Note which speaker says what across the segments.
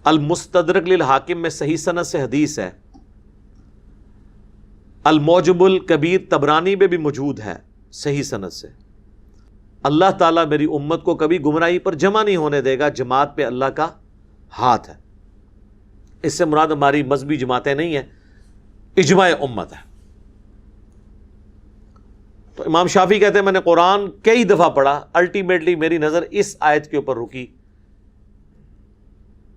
Speaker 1: المستدرک للحاکم میں صحیح سند سے حدیث ہے، الموجب الکبیر طبرانی میں بھی موجود ہے صحیح سند سے، اللہ تعالیٰ میری امت کو کبھی گمراہی پر جمع نہیں ہونے دے گا، جماعت پہ اللہ کا ہاتھ ہے۔ اس سے مراد ہماری مذہبی جماعتیں نہیں ہیں، اجماع امت ہے۔ تو امام شافعی کہتے ہیں میں نے قرآن کئی دفعہ پڑھا، الٹیمیٹلی میری نظر اس آیت کے اوپر رکی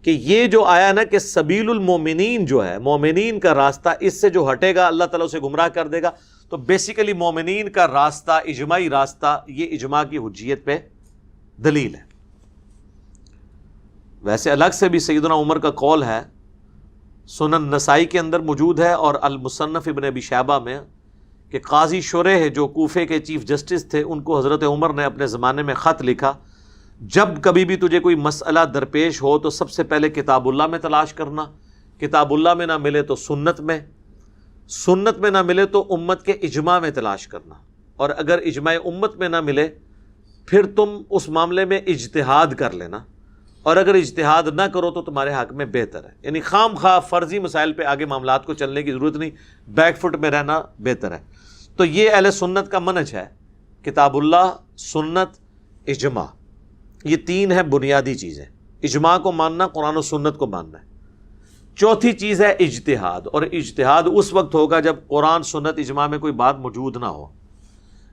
Speaker 1: کہ یہ جو آیا نا کہ سبیل المومنین جو ہے، مومنین کا راستہ، اس سے جو ہٹے گا اللہ تعالیٰ اسے گمراہ کر دے گا۔ تو بیسیکلی مومنین کا راستہ، اجماعی راستہ، یہ اجماع کی حجیت پہ دلیل ہے۔ ویسے الگ سے بھی سیدنا عمر کا قول ہے، سنن نسائی کے اندر موجود ہے اور المصنف ابن ابی شیبہ میں، کہ قاضی شریح جو کوفے کے چیف جسٹس تھے، ان کو حضرت عمر نے اپنے زمانے میں خط لکھا، جب کبھی بھی تجھے کوئی مسئلہ درپیش ہو تو سب سے پہلے کتاب اللہ میں تلاش کرنا، کتاب اللہ میں نہ ملے تو سنت میں، سنت میں نہ ملے تو امت کے اجماع میں تلاش کرنا، اور اگر اجماع امت میں نہ ملے پھر تم اس معاملے میں اجتہاد کر لینا، اور اگر اجتہاد نہ کرو تو تمہارے حق میں بہتر ہے۔ یعنی خام خواہ فرضی مسائل پہ آگے معاملات کو چلنے کی ضرورت نہیں، بیک فٹ میں رہنا بہتر ہے۔ تو یہ اہل سنت کا منہج ہے، کتاب اللہ، سنت، اجماع، یہ تین ہیں بنیادی چیزیں۔ اجماع کو ماننا، قرآن و سنت کو ماننا ہے۔ چوتھی چیز ہے اجتہاد، اور اجتہاد اس وقت ہوگا جب قرآن، سنت، اجماع میں کوئی بات موجود نہ ہو۔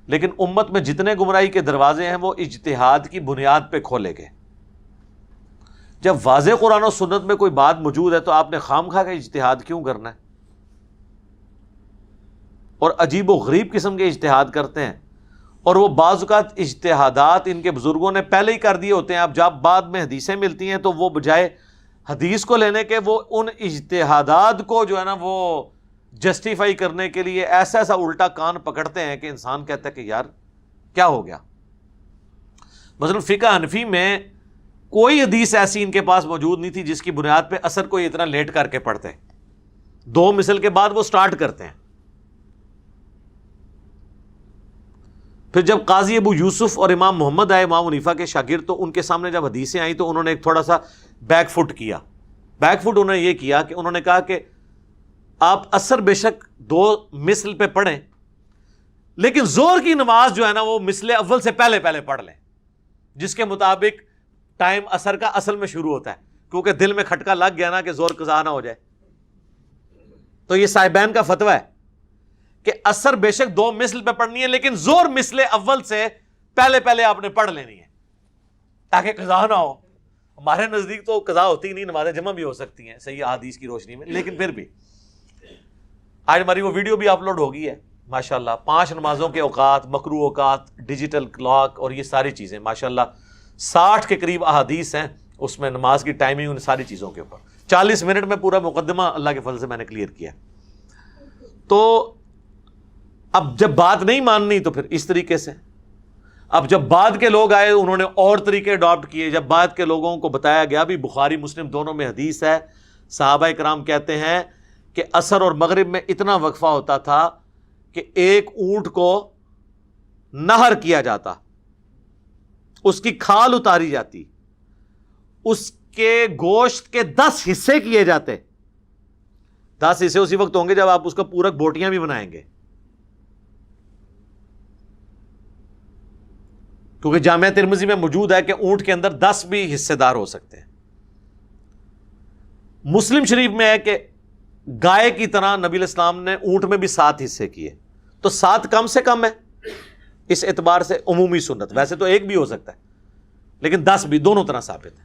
Speaker 1: لیکن امت میں جتنے گمراہی کے دروازے ہیں وہ اجتہاد کی بنیاد پہ کھولے گئے۔ جب واضح قرآن و سنت میں کوئی بات موجود ہے تو آپ نے خام خواہ کا اجتہاد کیوں کرنا ہے؟ اور عجیب و غریب قسم کے اجتہاد کرتے ہیں، اور وہ بعض اوقات اجتہادات ان کے بزرگوں نے پہلے ہی کر دیے ہوتے ہیں۔ اب جب بعد میں حدیثیں ملتی ہیں تو وہ بجائے حدیث کو لینے کے وہ ان اجتہادات کو جو ہے نا وہ جسٹیفائی کرنے کے لیے ایسا ایسا الٹا کان پکڑتے ہیں کہ انسان کہتا ہے کہ یار کیا ہو گیا۔ مثلا فقہ حنفی میں کوئی حدیث ایسی ان کے پاس موجود نہیں تھی جس کی بنیاد پہ اثر کو اتنا لیٹ کر کے پڑھتے ہیں، دو مثل کے بعد وہ سٹارٹ کرتے ہیں۔ پھر جب قاضی ابو یوسف اور امام محمد آئے، امام حنیفہ کے شاگرد، تو ان کے سامنے جب حدیثیں آئیں تو انہوں نے ایک تھوڑا سا بیک فٹ کیا۔ بیک فٹ انہوں نے یہ کیا کہ انہوں نے کہا کہ آپ اثر بے شک دو مثل پہ پڑھیں، لیکن زور کی نماز جو ہے نا وہ مثل اول سے پہلے پہلے پڑھ لیں، جس کے مطابق ٹائم اثر کا اصل میں شروع ہوتا ہے، کیونکہ دل میں کھٹکا لگ گیا نا کہ زور قضا نہ ہو جائے۔ تو یہ صاحبین کا فتویٰ ہے کہ اثر بے شک دو مثل پہ پڑھنی ہے، لیکن زور مثل اول سے پہلے پہلے آپ نے پڑھ لینی ہے تاکہ قضا نہ ہو۔ ہمارے نزدیک تو قضا ہوتی نہیں، نماز جمع بھی ہو سکتی ہیں صحیح احادیث کی روشنی میں، لیکن پھر بھی آج ہماری وہ ویڈیو بھی اپلوڈ ہو گئی ہے ماشاءاللہ، 5 نمازوں کے اوقات، مکروہ اوقات، ڈیجیٹل کلاک اور یہ ساری چیزیں ماشاءاللہ 60 کے قریب احادیث ہیں اس میں، نماز کی ٹائمنگ، ان ساری چیزوں کے اوپر 40 منٹ میں پورا مقدمہ اللہ کے فضل سے میں نے کلیئر کیا۔ تو اب جب بات نہیں ماننی تو پھر اس طریقے سے، اب جب بعد کے لوگ آئے انہوں نے اور طریقے اڈاپٹ کیے۔ جب بعد کے لوگوں کو بتایا گیا بھی بخاری مسلم دونوں میں حدیث ہے، صحابہ کرام کہتے ہیں کہ عصر اور مغرب میں اتنا وقفہ ہوتا تھا کہ ایک اونٹ کو نہر کیا جاتا، اس کی کھال اتاری جاتی، اس کے گوشت کے 10 حصے کیے جاتے۔ 10 حصے اسی وقت ہوں گے جب آپ اس کا پورک بوٹیاں بھی بنائیں گے، کیونکہ جامعہ ترمذی میں موجود ہے کہ اونٹ کے اندر 10 بھی حصے دار ہو سکتے ہیں۔ مسلم شریف میں ہے کہ گائے کی طرح نبی علیہ السلام نے اونٹ میں بھی 7 حصے کیے، تو 7 کم سے کم ہے اس اعتبار سے عمومی سنت، ویسے تو ایک بھی ہو سکتا ہے لیکن 10 بھی، دونوں طرح ثابت ہے۔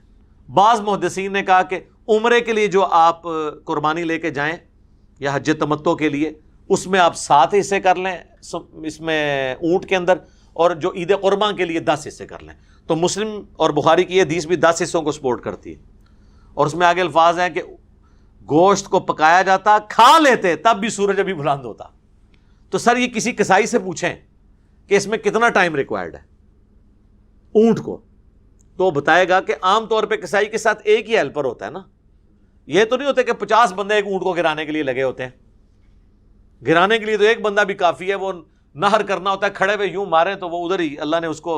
Speaker 1: بعض محدثین نے کہا کہ عمرے کے لیے جو آپ قربانی لے کے جائیں یا حج تمتع کے لیے، اس میں آپ 7 حصے کر لیں اس میں اونٹ کے اندر، اور جو عید قربان کے لیے 10 حصے کر لیں۔ تو مسلم اور بخاری کی یہ حدیث بھی 10 حصوں کو سپورٹ کرتی ہے، اور اس میں آگے الفاظ ہیں کہ گوشت کو پکایا جاتا، کھا لیتے، تب بھی سورج ابھی بلند ہوتا۔ تو سر یہ کسی کسائی سے پوچھیں کہ اس میں کتنا ٹائم ریکوائرڈ ہے اونٹ کو، تو بتائے گا کہ عام طور پہ کسائی کے ساتھ ایک ہی ہیلپر ہوتا ہے نا، یہ تو نہیں ہوتے کہ 50 بندے ایک اونٹ کو گرانے کے لیے لگے ہوتے ہیں۔ گرانے کے لیے تو ایک بندہ بھی کافی ہے، وہ نہر کرنا ہوتا ہے، کھڑے ہوئے یوں ماریں تو وہ ادھر ہی، اللہ نے اس کو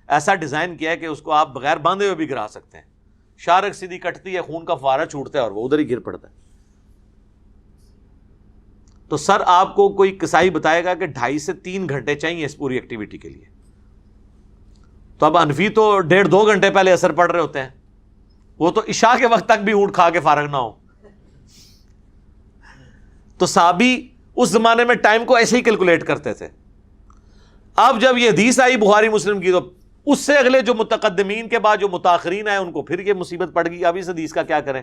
Speaker 1: ایسا ڈیزائن کیا ہے کہ اس کو آپ بغیر باندھے ہوئے بھی گرا سکتے ہیں۔ شارک سیدھی کٹتی ہے، خون کا فوارہ چھوٹتا ہے اور وہ ادھر ہی گر پڑتا ہے. تو سر آپ کو کوئی کسائی بتائے گا کہ 2.5 سے 3 گھنٹے چاہیے اس پوری ایکٹیویٹی کے لیے، تو اب حنفی تو 1.5-2 گھنٹے پہلے اثر پڑ رہے ہوتے ہیں، وہ تو عشاء کے وقت تک بھی اونٹ کھا کے فارغ نہ ہو. تو صحابی اس زمانے میں ٹائم کو ایسے ہی کیلکولیٹ کرتے تھے. اب جب یہ حدیث آئی بخاری مسلم کی، تو اس سے اگلے جو متقدمین کے بعد جو متاخرین آئے ان کو پھر یہ مصیبت پڑ گئی، اب اس حدیث کا کیا کریں.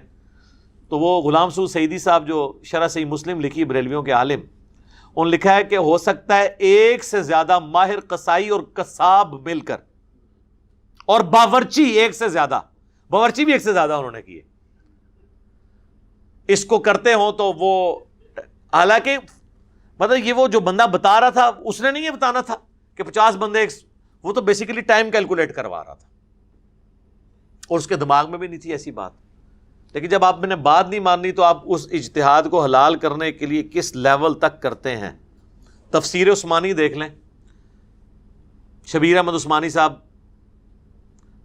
Speaker 1: تو وہ غلام سعود سعیدی صاحب جو شرح صحیح مسلم لکھی بریلویوں کے عالم، انہوں نے لکھا ہے کہ ہو سکتا ہے 1 سے زیادہ ماہر قصائی اور قصاب مل کر، اور باورچی 1 سے زیادہ، باورچی بھی 1 سے زیادہ انہوں نے کیے، اس کو کرتے ہوں. تو وہ حالانکہ مطلب یہ وہ جو بندہ بتا رہا تھا اس نے نہیں یہ بتانا تھا کہ 50 بندے، وہ تو بیسیکلی ٹائم کیلکولیٹ کروا رہا تھا اور اس کے دماغ میں بھی نہیں تھی ایسی بات. لیکن جب آپ نے بات نہیں ماننی تو آپ اس اجتہاد کو حلال کرنے کے لیے کس لیول تک کرتے ہیں. تفسیر عثمانی دیکھ لیں، شبیر احمد عثمانی صاحب،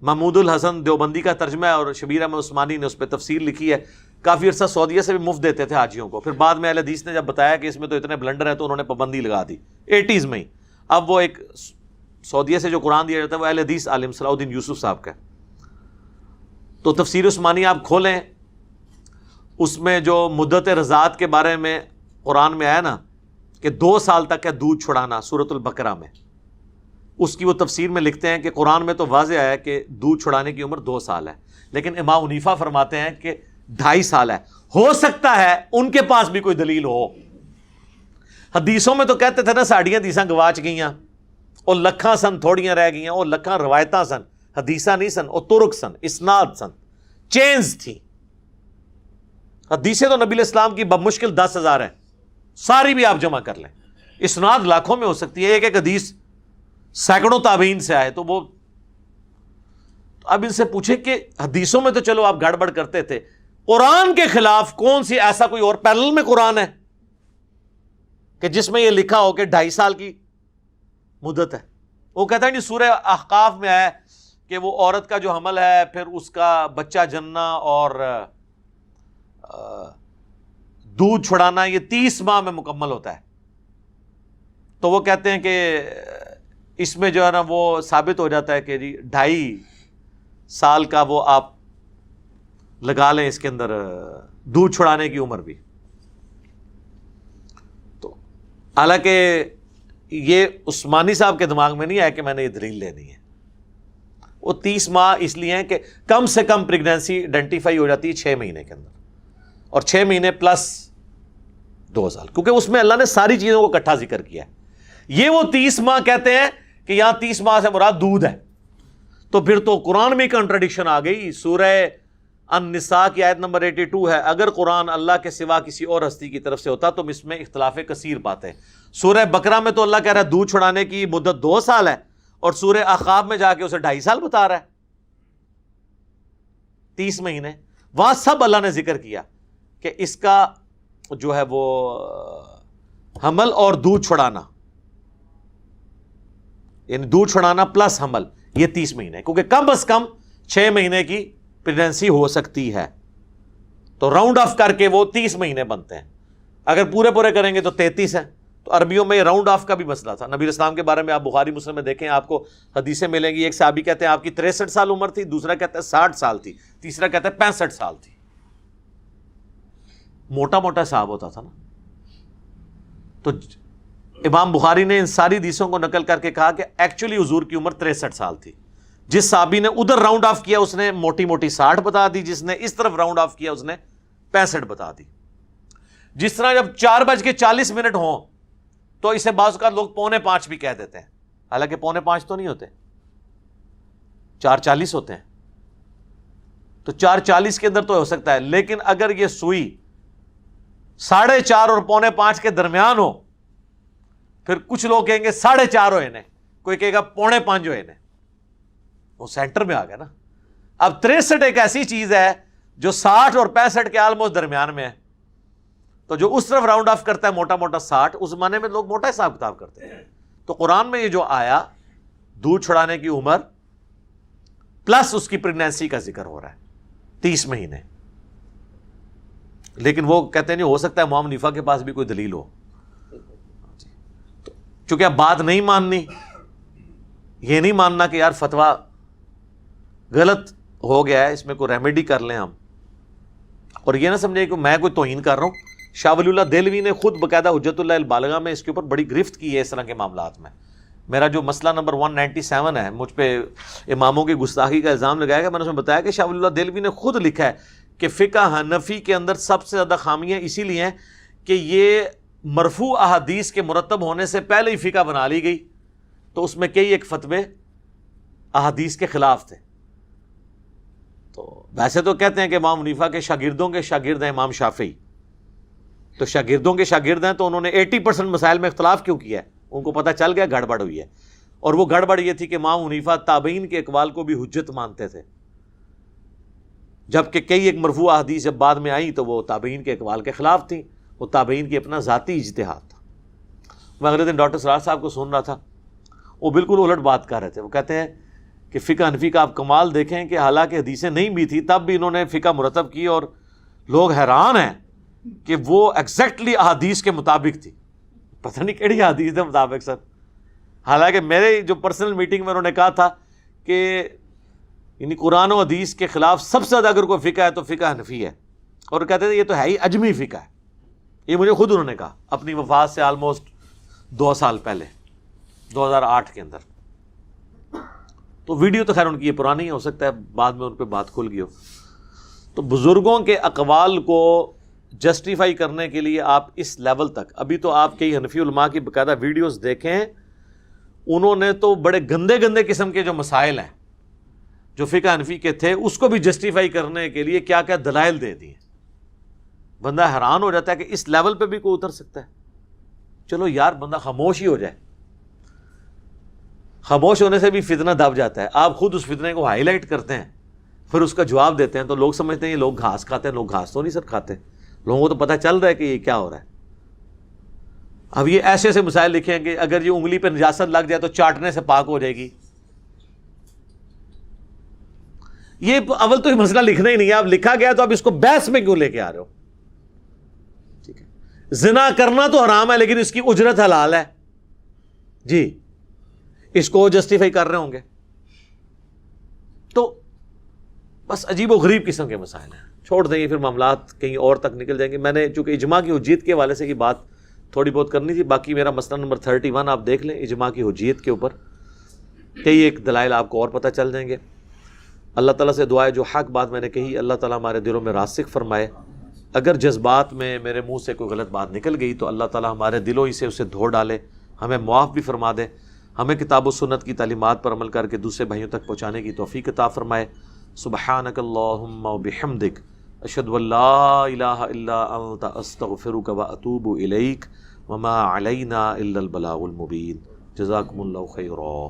Speaker 1: محمود الحسن دیوبندی کا ترجمہ ہے اور شبیر احمد عثمانی نے اس پہ تفسیر لکھی ہے. کافی عرصہ سعودیہ سے بھی مفت دیتے تھے حاجیوں کو، پھر بعد میں اہل حدیث نے جب بتایا کہ اس میں تو اتنے بلنڈر ہیں تو انہوں نے پابندی لگا دی 80s میں ہی. اب وہ ایک سعودیہ سے جو قرآن دیا جاتا ہے وہ اہل حدیث عالم صلاح الدین یوسف صاحب کا. تو تفسیر عثمانی آپ کھولیں، اس میں جو مدت رضاعت کے بارے میں قرآن میں آیا نا کہ 2 سال تک ہے دودھ چھڑانا سورۃ البقرہ میں، اس کی وہ تفسیر میں لکھتے ہیں کہ قرآن میں تو واضح آیا کہ دودھ چھڑانے کی عمر 2 سال ہے، لیکن امام حنیفہ فرماتے ہیں کہ 2.5 سال ہے. ہو سکتا ہے ان کے پاس بھی کوئی دلیل ہو. حدیثوں میں تو کہتے تھے نا ساڑیاں حدیثاں گواچ گئیاں، اور لکھاں سن تھوڑیاں رہ گئیاں، اور لکھاں روایتاں سن، حدیثاں نہیں سن، اور ترک سن، اسناد سن، چینز تھی. حدیثیں تو نبی الاسلام کی بمشکل 10,000 ہیں، ساری بھی آپ جمع کر لیں، اسناد لاکھوں میں ہو سکتی ہے. ایک حدیث سینکڑوں تابعین سے آئے. تو وہ اب ان سے پوچھیں کہ حدیثوں میں تو چلو آپ گڑبڑ کرتے تھے، قرآن کے خلاف کون سی ایسا کوئی اور پیرل میں قرآن ہے کہ جس میں یہ لکھا ہو کہ 2.5 سال کی مدت ہے. وہ کہتا ہے نہیں سورہ احقاف میں ہے کہ وہ عورت کا جو حمل ہے پھر اس کا بچہ جننا اور دودھ چھڑانا یہ 30 ماہ میں مکمل ہوتا ہے. تو وہ کہتے ہیں کہ اس میں جو ہے نا وہ ثابت ہو جاتا ہے کہ جی 2.5 سال کا وہ آپ لگا لیں اس کے اندر دودھ چھڑانے کی عمر بھی. تو حالانکہ یہ عثمانی صاحب کے دماغ میں نہیں آیا کہ میں نے یہ دلیل لینی ہے. وہ 30 ماہ اس لیے ہیں کہ کم سے کم پریگنینسی آئیڈینٹیفائی ہو جاتی ہے 6 مہینے کے اندر، اور 6 مہینے پلس 2 سال، کیونکہ اس میں اللہ نے ساری چیزوں کو اکٹھا ذکر کیا ہے. یہ وہ 30 ماہ کہتے ہیں کہ یہاں 30 ماہ سے مراد دودھ ہے. تو پھر تو قرآن میں کنٹراڈکشن آ گئی. سورہ النساء کی آیت نمبر 82 ہے، اگر قرآن اللہ کے سوا کسی اور ہستی کی طرف سے ہوتا تو اس میں اختلاف کثیر باتیں. سورہ بقرہ میں تو اللہ کہہ رہا ہے دودھ چھڑانے کی مدت 2 سال ہے، اور سورہ احقاف میں جا کے اسے 2.5 سال بتا رہا ہے، 30 مہینے. وہاں سب اللہ نے ذکر کیا کہ اس کا جو ہے وہ حمل اور دودھ چھڑانا، یعنی دودھ چھڑانا پلس حمل، یہ 30 مہینے، کیونکہ کم از کم 6 مہینے کی پریگنینسی ہو سکتی ہے. تو راؤنڈ آف کر کے وہ 30 مہینے بنتے ہیں. اگر پورے پورے کریں گے تو 33 ہیں. تو عربیوں میں راؤنڈ آف کا بھی مسئلہ تھا. نبی اسلام کے بارے میں آپ بخاری مسلم میں دیکھیں آپ کو حدیثیں ملیں گی. ایک صحابی کہتے ہیں آپ کی 63 سال عمر تھی، دوسرا کہتا ہے 60 سال تھی، تیسرا کہتا ہے 65 سال تھی. موٹا موٹا صاحب ہوتا تھا نا. تو امام بخاری نے ان ساری حدیثوں کو نقل کر کے کہا کہ ایکچولی حضور کی عمر 63 سال تھی. جس صحابی نے ادھر راؤنڈ آف کیا اس نے موٹی موٹی 60 بتا دی، جس نے اس طرف راؤنڈ آف کیا اس نے 65 بتا دی. جس طرح جب 4:40 ہوں تو اسے بعض اوقات لوگ 4:45 بھی کہہ دیتے ہیں، حالانکہ 4:45 تو نہیں ہوتے، 4:40 ہوتے ہیں. تو 4:40 کے اندر تو ہو سکتا ہے، لیکن اگر یہ سوئی 4:30 اور 4:45 کے درمیان ہو، پھر کچھ لوگ کہیں گے 4:30 ہوئے نے، کوئی کہے گا 4:45 ہوئے نے، وہ سینٹر میں آ گیا نا. اب 63 ایک ایسی چیز ہے جو 60 اور 65 کے آلموسٹ درمیان میں ہے. تو جو اس طرف راؤنڈ آف کرتا ہے موٹا موٹا 60، اس زمانے میں لوگ موٹا حساب کتاب کرتے ہیں. تو قرآن میں یہ جو آیا دودھ چھڑانے کی عمر پلس اس کی پریگنینسی کا ذکر ہو رہا ہے. 30 مہینے. لیکن وہ کہتے ہیں نہیں ہو سکتا ہے امام حنیفہ کے پاس بھی کوئی دلیل ہو. چونکہ اب بات نہیں ماننی, یہ نہیں ماننا کہ یار فتویٰ غلط ہو گیا ہے, اس میں کوئی ریمیڈی کر لیں ہم. اور یہ نہ سمجھے کہ میں کوئی توہین کر رہا ہوں. شاہ ولی اللہ دہلوی نے خود باقاعدہ حجت اللہ البالغہ میں اس کے اوپر بڑی گرفت کی ہے اس طرح کے معاملات میں. میرا جو مسئلہ نمبر 197 ہے, مجھ پہ اماموں کی گستاخی کا الزام لگایا گیا, میں نے اس میں بتایا کہ شاہ ولی اللہ دہلوی نے خود لکھا ہے کہ فقہ حنفی کے اندر سب سے زیادہ خامیاں اسی لیے ہیں کہ یہ مرفوع احادیث کے مرتب ہونے سے پہلے ہی فقہ بنا لی گئی, تو اس میں کئی ایک فتوے احادیث کے خلاف تھے. تو ویسے تو کہتے ہیں کہ امام حنیفہ کے شاگردوں کے شاگرد ہیں امام شافعی, تو شاگردوں کے شاگرد ہیں تو انہوں نے 80% مسائل میں اختلاف کیوں کیا ہے؟ ان کو پتہ چل گیا گڑبڑ ہوئی ہے. اور وہ گڑبڑ یہ تھی کہ امام حنیفہ تابعین کے اقوال کو بھی حجت مانتے تھے, جبکہ کئی ایک مرفوع احادیث جب بعد میں آئیں تو وہ تابعین کے اقوال کے خلاف تھیں. وہ تابعین کی اپنا ذاتی اجتہاد تھا. میں اگلے دن ڈاکٹر سراج صاحب کو سن رہا تھا, وہ بالکل الٹ بات کر رہے تھے. وہ کہتے ہیں کہ فقہ حنفی کا آپ کمال دیکھیں کہ حالانکہ حدیثیں نہیں بھی تھی تب بھی انہوں نے فقہ مرتب کی, اور لوگ حیران ہیں کہ وہ ایگزیکٹلی احادیث کے مطابق تھی. پتہ نہیں کیڑی حدیث کے مطابق سر. حالانکہ میرے جو پرسنل میٹنگ میں انہوں نے کہا تھا کہ یعنی قرآن و حدیث کے خلاف سب سے زیادہ اگر کوئی فقہ ہے تو فقہ حنفی ہے. اور کہتے تھے یہ تو ہے ہی اجمی فقہ ہے. یہ مجھے خود انہوں نے کہا اپنی وفات سے آلموسٹ 2 سال پہلے, 2008 کے اندر. تو ویڈیو تو خیر ان کی یہ پرانی ہو سکتا ہے بعد میں ان پہ بات کھل گئی ہو. تو بزرگوں کے اقوال کو جسٹیفائی کرنے کے لیے آپ اس لیول تک, ابھی تو آپ کئی حنفی علماء کی باقاعدہ ویڈیوز دیکھیں, انہوں نے تو بڑے گندے گندے قسم کے جو مسائل ہیں جو فقہ حنفی کے تھے اس کو بھی جسٹیفائی کرنے کے لیے کیا کیا دلائل دے دیے. بندہ حیران ہو جاتا ہے کہ اس لیول پہ بھی کوئی اتر سکتا ہے. چلو یار بندہ خاموش ہی ہو جائے, خاموش ہونے سے بھی فتنہ دب جاتا ہے. آپ خود اس فتنے کو ہائی لائٹ کرتے ہیں, پھر اس کا جواب دیتے ہیں, تو لوگ سمجھتے ہیں یہ لوگ گھاس کھاتے ہیں. لوگ گھاس تو نہیں سر کھاتے, لوگوں کو تو پتہ چل رہا ہے کہ یہ کیا ہو رہا ہے. اب یہ ایسے ایسے مسائل لکھیں کہ اگر یہ انگلی پہ نجاست لگ جائے تو چاٹنے سے پاک ہو جائے گی. یہ اول تو یہ مسئلہ لکھنا ہی نہیں ہے, اب لکھا گیا تو اب اس کو بحث میں کیوں لے کے آ رہے ہو؟ ٹھیک ہے, زنا کرنا تو حرام ہے لیکن اس کی اجرت حلال ہے جی, اس کو جسٹیفائی کر رہے ہوں گے. تو بس عجیب و غریب قسم کے مسائل ہیں. چھوڑ دیں, پھر معاملات کہیں اور تک نکل جائیں گے. میں نے چونکہ اجماع کی حجیت کے حوالے سے کی بات تھوڑی بہت کرنی تھی, باقی میرا مسئلہ نمبر 31 آپ دیکھ لیں اجماع کی حجیت کے اوپر, کئی ایک دلائل آپ کو اور پتہ چل جائیں گے. اللہ تعالیٰ سے دعا ہے جو حق بات میں نے کہی اللہ تعالیٰ ہمارے دلوں میں راسخ فرمائے. اگر جذبات میں میرے منہ سے کوئی غلط بات نکل گئی تو اللہ تعالیٰ ہمارے دلوں ہی سے اسے دھو ڈالے, ہمیں معاف بھی فرما دے, ہمیں کتاب و سنت کی تعلیمات پر عمل کر کے دوسرے بھائیوں تک پہنچانے کی توفیق عطا فرمائے. سبحانک اللہم و بحمدک اشہد ان لا الہ الا انت استغفرک و اتوب الیک وما علینا الا البلاغ المبین. جزاکم اللہ خیرا.